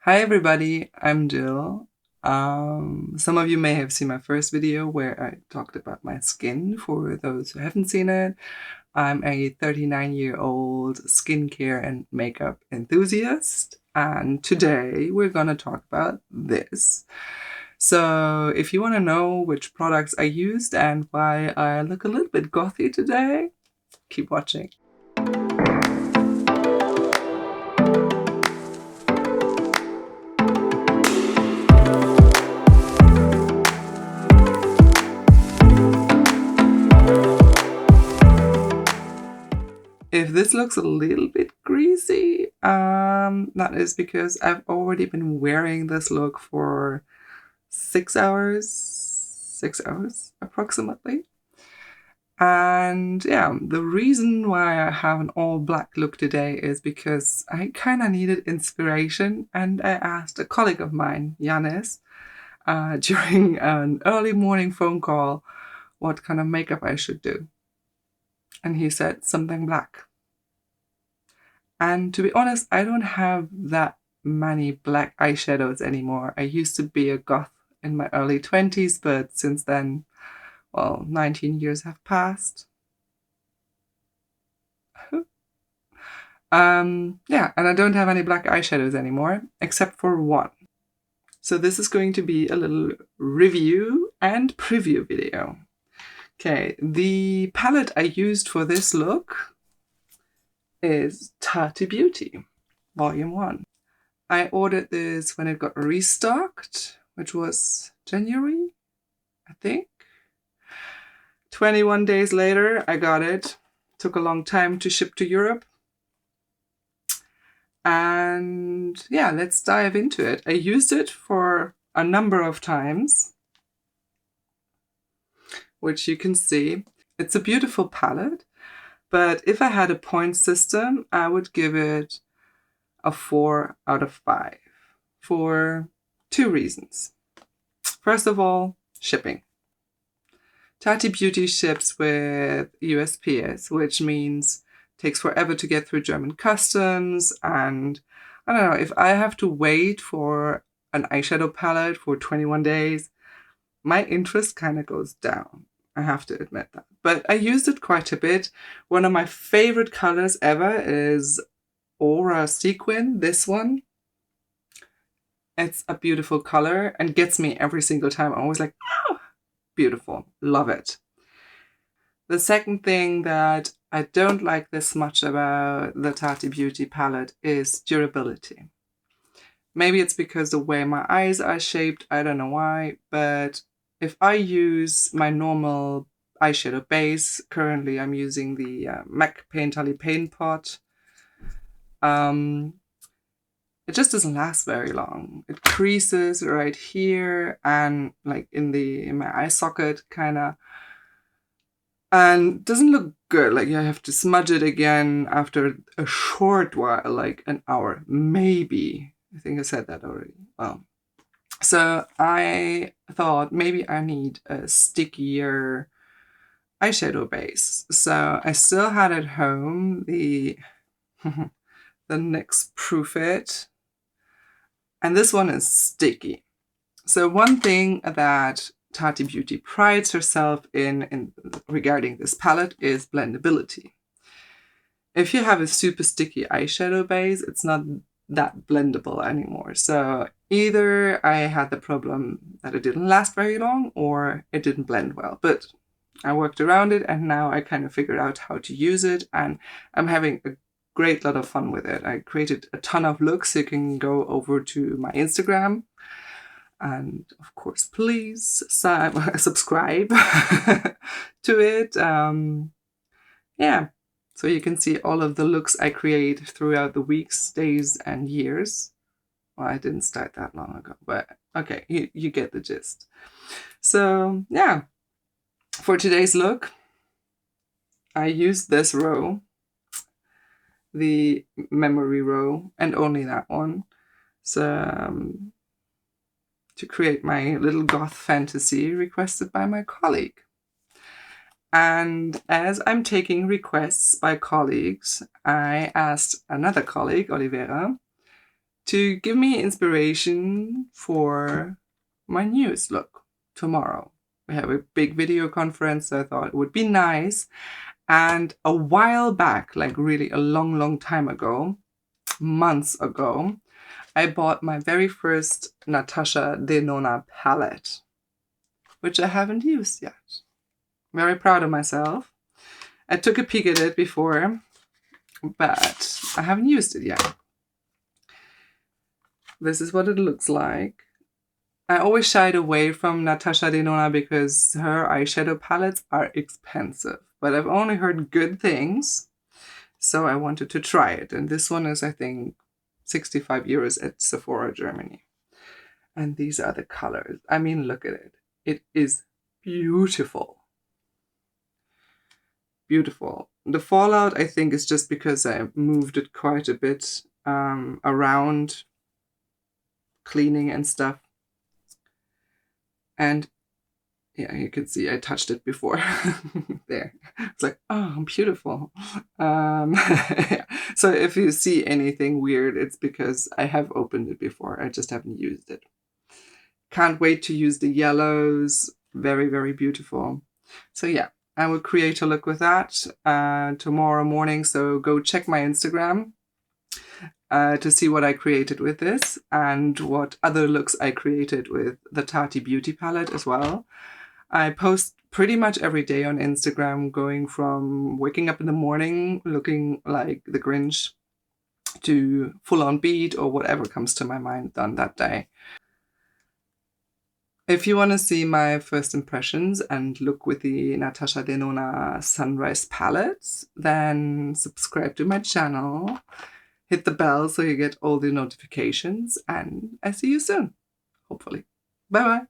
Hi everybody, I'm Jill. Some of you may have seen my first video where I talked about my skin. For those who haven't seen it, I'm a 39-year-old skincare and makeup enthusiast, and today we're gonna talk about this. So if you want to know which products I used and why I look a little bit gothy today, keep watching. If this looks a little bit greasy, that is because I've already been wearing this look for 6 hours approximately. And yeah, the reason why I have an all black look today is because I kind of needed inspiration, and I asked a colleague of mine, Yanis, during an early morning phone call what kind of makeup I should do. And he said something black. And to be honest, I don't have that many black eyeshadows anymore. I used to be a goth in my early 20s, but since then, well, 19 years have passed. Yeah, and I don't have any black eyeshadows anymore, except for one. So this is going to be a little review and preview video. Okay, the palette I used for this look is Tati Beauty, Volume 1. I ordered this when it got restocked, which was January, I think. 21 days later, I got it. Took a long time to ship to Europe. And yeah, let's dive into it. I used it for a number of times, which you can see. It's a beautiful palette, but if I had a point system, I would give it a 4 out of 5 for two reasons. First of all, shipping. Tati Beauty ships with USPS, which means it takes forever to get through German customs, and I don't know, if I have to wait for an eyeshadow palette for 21 days, my interest kind of goes down. I have to admit that. But I used it quite a bit. One of my favorite colors ever is Aura Sequin, this one. It's a beautiful color and gets me every single time. I'm always like, oh, beautiful, love it. The second thing that I don't like this much about the Tati Beauty palette is durability. Maybe it's because the way my eyes are shaped, I don't know why, but if I use my normal eyeshadow base, currently I'm using the MAC Painterly Paint Pot, it just doesn't last very long. It creases right here and like in my eye socket kind of, and doesn't look good. Like you have to smudge it again after a short while, like an hour, maybe. I think I said that already. Well, so I thought maybe I need a stickier eyeshadow base. So I still had at home the NYX Proof It, and this one is sticky. So one thing that Tati Beauty prides herself in regarding this palette is blendability. If you have a super sticky eyeshadow base, it's not that blendable anymore. So either I had the problem that it didn't last very long or it didn't blend well. But I worked around it and now I kind of figured out how to use it, and I'm having a great lot of fun with it. I created a ton of looks. You can go over to my Instagram. And of course, please subscribe to it. Yeah, so you can see all of the looks I create throughout the weeks, days, and years. Well, I didn't start that long ago, but okay, you get the gist. So yeah, for today's look, I used this row, the memory row, and only that one. So to create my little goth fantasy requested by my colleague. And as I'm taking requests by colleagues, I asked another colleague, Olivera, to give me inspiration for my newest look tomorrow. We have a big video conference, so I thought it would be nice. And a while back, like really a long time ago, months ago, I bought my very first Natasha Denona palette, which I haven't used yet. Very proud of myself. I took a peek at it before, but I haven't used it yet. This is what it looks like. I always shied away from Natasha Denona because her eyeshadow palettes are expensive, but I've only heard good things, so I wanted to try it. And this one is, I think, 65 euros at Sephora, Germany. And these are the colors. I mean, look at it. It is beautiful. Beautiful. The fallout, I think, is just because I moved it quite a bit around, cleaning and stuff. And yeah, you can see I touched it before. There. It's like, oh, beautiful. Yeah. So if you see anything weird, it's because I have opened it before. I just haven't used it. Can't wait to use the yellows. Very beautiful. So yeah, I will create a look with that tomorrow morning. So go check my Instagram to see what I created with this and what other looks I created with the Tati Beauty palette as well. I post pretty much every day on Instagram, going from waking up in the morning looking like the Grinch to full-on beat or whatever comes to my mind on that day. If you want to see my first impressions and look with the Natasha Denona Sunrise palettes, then subscribe to my channel, hit the bell so you get all the notifications, and I see you soon, hopefully. Bye-bye.